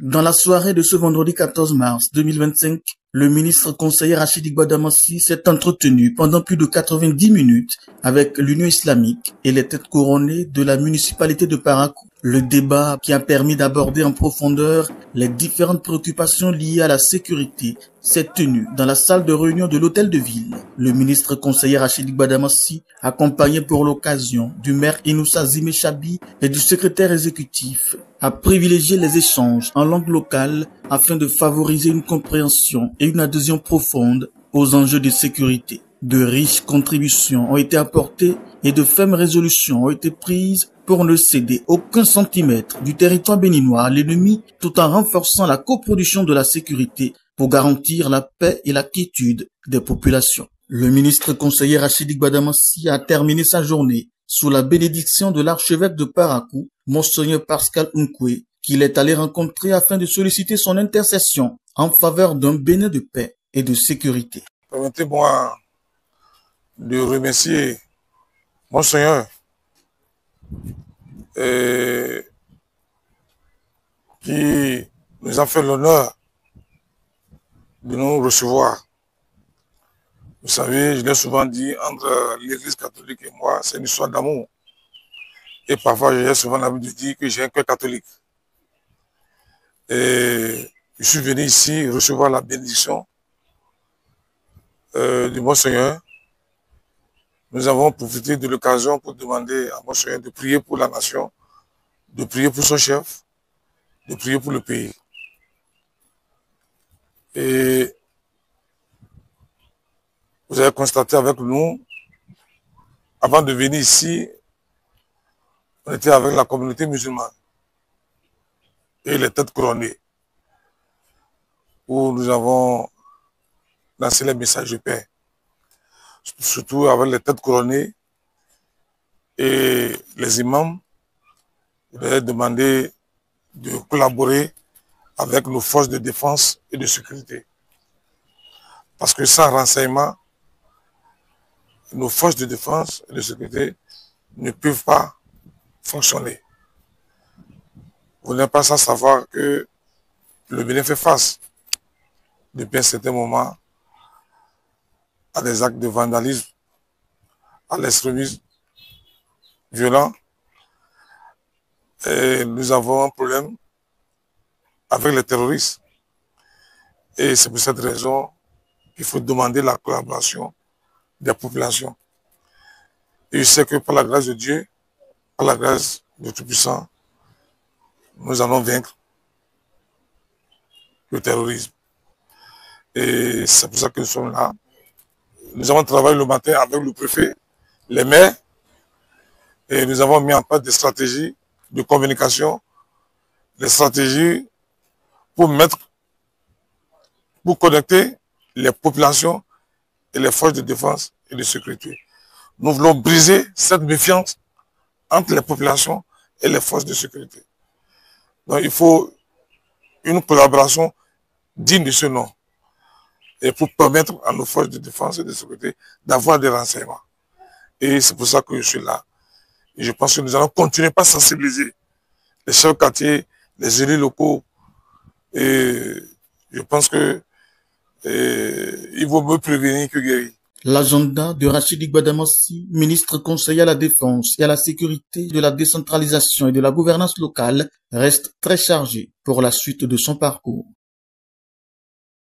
Dans la soirée de ce vendredi 14 mars 2025, le ministre conseiller Rachid Gbadamassi s'est entretenu pendant plus de 90 minutes avec l'Union islamique et les têtes couronnées de la municipalité de Parakou. Le débat qui a permis d'aborder en profondeur les différentes préoccupations liées à la sécurité s'est tenu dans la salle de réunion de l'hôtel de ville. Le ministre conseiller Rachid Gbadamassi, accompagné pour l'occasion du maire Inoussa Zimé Chabi et du secrétaire exécutif, a privilégié les échanges en langue locale afin de favoriser une compréhension et une adhésion profonde aux enjeux de sécurité. De riches contributions ont été apportées et de fermes résolutions ont été prises pour ne céder aucun centimètre du territoire béninois à l'ennemi, tout en renforçant la coproduction de la sécurité pour garantir la paix et la quiétude des populations. Le ministre conseiller Rachid Gbadamassi a terminé sa journée sous la bénédiction de l'archevêque de Parakou, Monseigneur Pascal Nkwe, qu'il est allé rencontrer afin de solliciter son intercession en faveur d'un Bénin de paix et de sécurité. Permettez-moi de remercier Monseigneur qui nous a fait l'honneur de nous recevoir. Vous savez, je l'ai souvent dit, entre l'Église catholique et moi, c'est une histoire d'amour. Et parfois, j'ai souvent l'habitude de dire que j'ai un cœur catholique. Et je suis venu ici recevoir la bénédiction du Monseigneur. Nous avons profité de l'occasion pour demander à Monseigneur de prier pour la nation, de prier pour son chef, de prier pour le pays. Et vous avez constaté avec nous, avant de venir ici, on était avec la communauté musulmane et les têtes couronnées, où nous avons lancé les messages de paix, surtout avec les têtes couronnées et les imams. Je leur ai demandé de collaborer avec nos forces de défense et de sécurité. Parce que sans renseignement, nos forces de défense et de sécurité ne peuvent pas fonctionner. Vous n'êtes pas sans savoir que le Bénin fait face, depuis un certain moment, à des actes de vandalisme, à l'extrémisme violent. Et nous avons un problème avec les terroristes. Et c'est pour cette raison qu'il faut demander la collaboration des populations. Et je sais que par la grâce de Dieu, par la grâce de Tout-Puissant, nous allons vaincre le terrorisme. Et c'est pour ça que nous sommes là. Nous avons travaillé le matin avec le préfet, les maires, et nous avons mis en place des stratégies de communication, des stratégies pour connecter les populations et les forces de défense et de sécurité. Nous voulons briser cette méfiance entre les populations et les forces de sécurité. Donc il faut une collaboration digne de ce nom et pour permettre à nos forces de défense et de sécurité d'avoir des renseignements. Et c'est pour ça que je suis là. Et je pense que nous allons continuer par sensibiliser les chefs de quartier, les élus locaux. Et je pense que il vaut mieux prévenir que guérir. L'agenda de Rachid Gbadamassi, ministre conseiller à la défense et à la sécurité, de la décentralisation et de la gouvernance locale, reste très chargé pour la suite de son parcours.